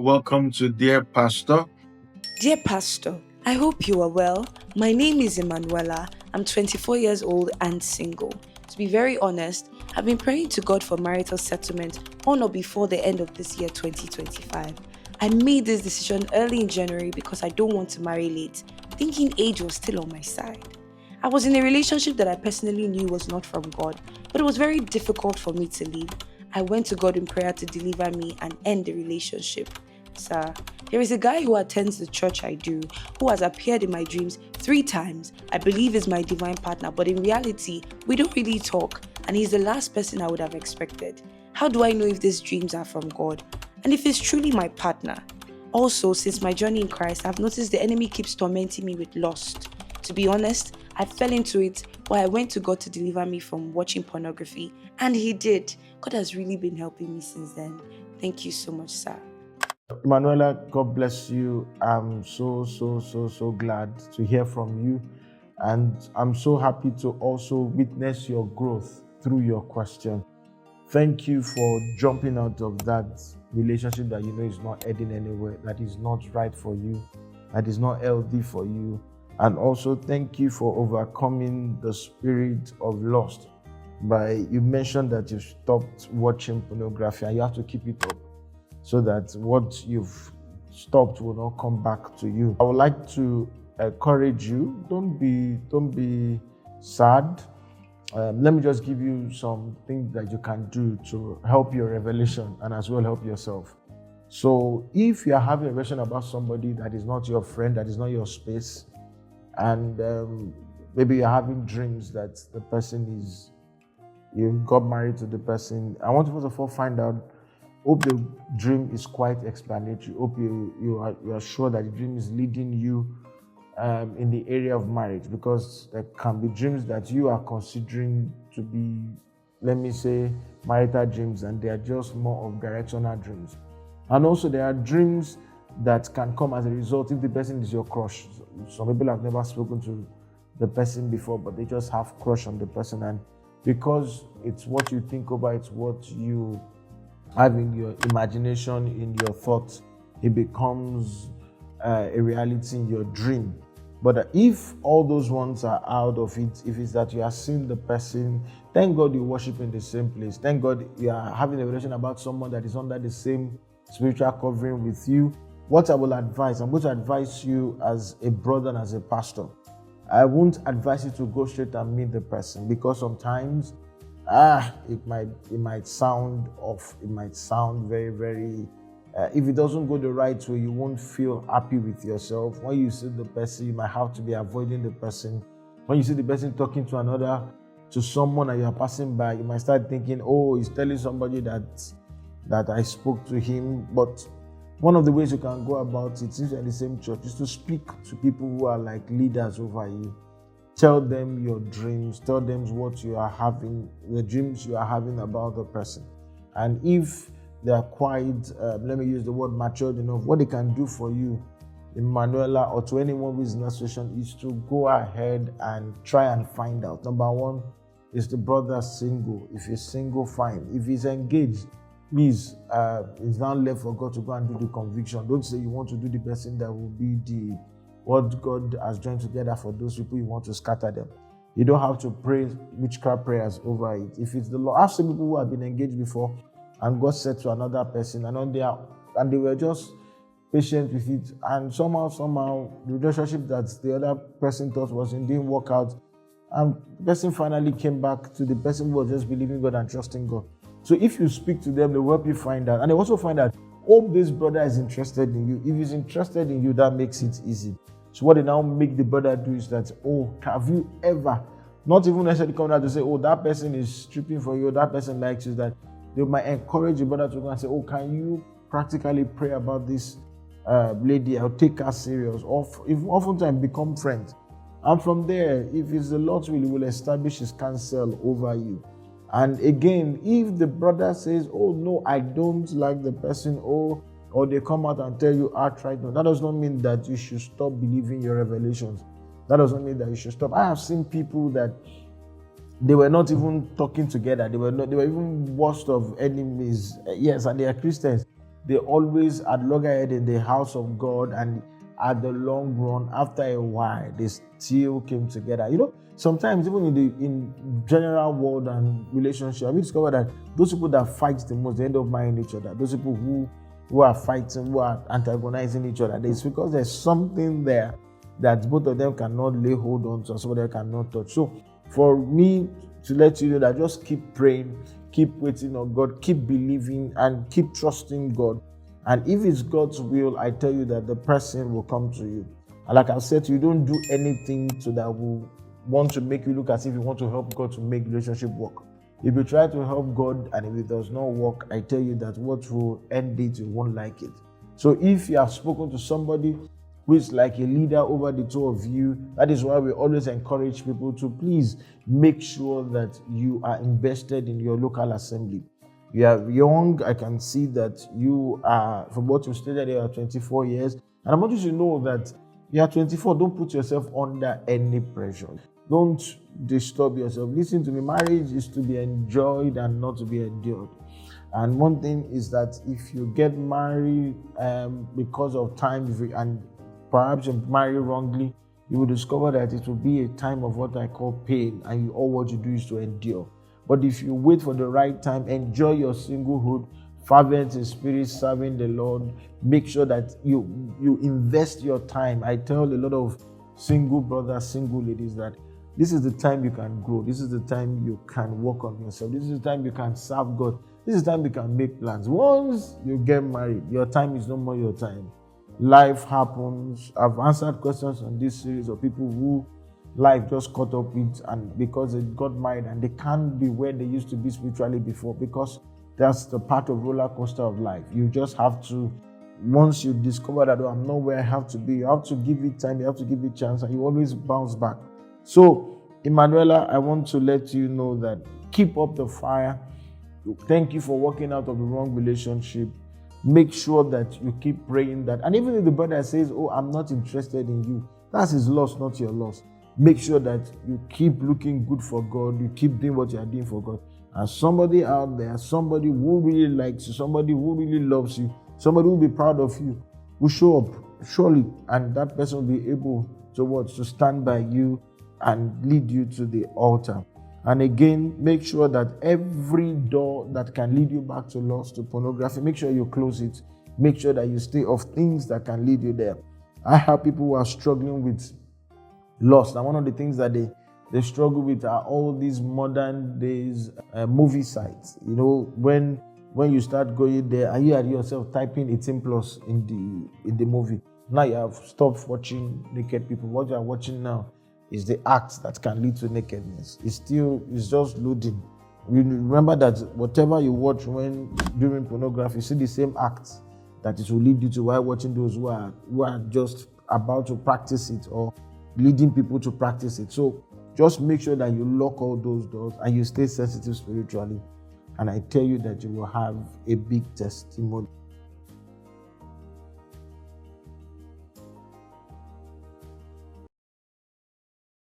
Welcome to Dear Pastor. Dear Pastor, I hope you are well. My name is Emanuela. I'm 24 years old and single. To be very honest, I've been praying to God for marital settlement on or before the end of this year 2025. I made this decision early in January because I don't want to marry late, thinking age was still on my side. I was in a relationship that I personally knew was not from God, but it was very difficult for me to leave. I went to God in prayer to deliver me and end the relationship. Sir, there is a guy who attends the church I do, who has appeared in my dreams 3 times. I believe is my divine partner, but in reality, we don't really talk, and he's the last person I would have expected. How do I know if these dreams are from God? And if he's truly my partner? Also, since my journey in Christ, I've noticed the enemy keeps tormenting me with lust. To be honest, I fell into it, but I went to God to deliver me from watching pornography, and He did. God has really been helping me since then. Thank you so much, sir. Emanuela, God bless you. I'm so glad to hear from you. And I'm so happy to also witness your growth through your question. Thank you for jumping out of that relationship that you know is not heading anywhere, that is not right for you, that is not healthy for you. And also thank you for overcoming the spirit of lust. You mentioned that you stopped watching pornography and you have to keep it up, so that what you've stopped will not come back to you. I would like to encourage you. Don't be sad. Let me just give you some things that you can do to help your revelation and as well help yourself. So if you are having a revelation about somebody that is not your friend, that is not your space, and maybe you're having dreams that the person you got married to the person, I want to first of all find out. Hope the dream is quite explanatory. Hope you are sure that the dream is leading you in the area of marriage, because there can be dreams that you are considering to be, let me say, marital dreams, and they are just more of directional dreams. And also there are dreams that can come as a result if the person is your crush. Some people have never spoken to the person before, but they just have crush on the person, and because it's what you think about, it's what you having your imagination, in your thoughts, it becomes a reality in your dream. But if all those ones are out of it, if it's that you are seeing the person, thank God you worship in the same place. Thank God you are having a relation about someone that is under the same spiritual covering with you. What I will advise, I'm going to advise you as a brother and as a pastor. I won't advise you to go straight and meet the person, because sometimes it might sound off. It might sound very, if it doesn't go the right way, you won't feel happy with yourself. When you see the person, you might have to be avoiding the person. When you see the person talking to someone and you are passing by, you might start thinking, oh, he's telling somebody that I spoke to him. But one of the ways you can go about it, since you're in the same church, is to speak to people who are like leaders over you. Tell them your dreams. Tell them what you are having, the dreams you are having about the person. And if they are quite, let me use the word matured enough, what they can do for you, Emmanuela, or to anyone who is in that situation, is to go ahead and try and find out. Number one, is the brother single? If he's single, fine. If he's engaged, please, it's now left for God to go and do the conviction. Don't say you want to do the person that will be what God has joined together for those people, you want to scatter them. You don't have to pray witchcraft prayers over it. If it's the Lord, I've seen people who have been engaged before and God said to another person, and they were just patient with it, and somehow the relationship that the other person thought was in didn't work out, and the person finally came back to the person who was just believing God and trusting God. So if you speak to them, they will help you find out, and they also find out, oh, this brother is interested in you. If he's interested in you, that makes it easy. So what they now make the brother do is that, oh, have you ever, not even necessarily come out to say, oh, that person is stripping for you, that person likes you, that they might encourage the brother to go and say, oh, can you practically pray about this lady? I'll take her serious. Or if oftentimes become friends. And from there, if it's the Lord's will, He will establish His counsel over you. And again, if the brother says, oh, no, I don't like the person, or they come out and tell you outright no, that does not mean that you should stop believing your revelations. That doesn't mean that you should stop. I have seen people that they were not even talking together. They were even worst of enemies. Yes, and they are Christians. they always at loggerhead in the house of God, and at the long run, after a while, they still came together. Sometimes even in general world and relationship, we discover that those people that fight the most, they end up marrying each other. Those people who are fighting, who are antagonizing each other, it's because there's something there that both of them cannot lay hold on to, so they cannot touch. So for me to let you know that just keep praying, keep waiting on God, keep believing, and keep trusting God. And if it's God's will, I tell you that the person will come to you. And like I said, you don't do anything so that will want to make you look as if you want to help God to make relationship work. If you try to help God and if it does not work, I tell you that what will end it, you won't like it. So if you have spoken to somebody who is like a leader over the two of you, that is why we always encourage people to please make sure that you are invested in your local assembly. You are young. I can see that you are, from what you stated, you are 24 years. And I want you to know that you are 24. Don't put yourself under any pressure. Don't disturb yourself. Listen to me. Marriage is to be enjoyed and not to be endured. And one thing is that if you get married because of time and perhaps you marry wrongly, you will discover that it will be a time of what I call pain, and all what you do is to endure. But if you wait for the right time, enjoy your singlehood, fervent in spirit, serving the Lord, make sure that you invest your time. I tell a lot of single brothers, single ladies that this is the time you can grow. This is the time you can work on yourself. This is the time you can serve God. This is the time you can make plans. Once you get married, your time is no more your time. Life happens. I've answered questions on this series of people who life just caught up with, and because they got married and they can't be where they used to be spiritually before, because that's the part of roller coaster of life. You just have to, once you discover that, I'm not where I have to be, you have to give it time, you have to give it chance, and you always bounce back. So, Emmanuela, I want to let you know that keep up the fire. Thank you for walking out of the wrong relationship. Make sure that you keep praying that, and even if the brother says, oh, I'm not interested in you, that's his loss, not your loss. Make sure that you keep looking good for God. You keep doing what you are doing for God. And somebody out there, somebody who really likes you, somebody who really loves you, somebody who will be proud of you, will show up, surely. And that person will be able to stand by you and lead you to the altar. And again, make sure that every door that can lead you back to lust, to pornography, make sure you close it. Make sure that you stay off things that can lead you there. I have people who are struggling with lost, and one of the things that they struggle with are all these modern days movie sites. When you start going there and you are yourself typing 18 plus in the movie, now you have stopped watching naked people. What you are watching now is the acts that can lead to nakedness. It's just loading. You remember that whatever you watch during pornography, you see the same acts that it will lead you to, while watching those who are just about to practice it or leading people to practice it. So just make sure that you lock all those doors and you stay sensitive spiritually. And I tell you that you will have a big testimony.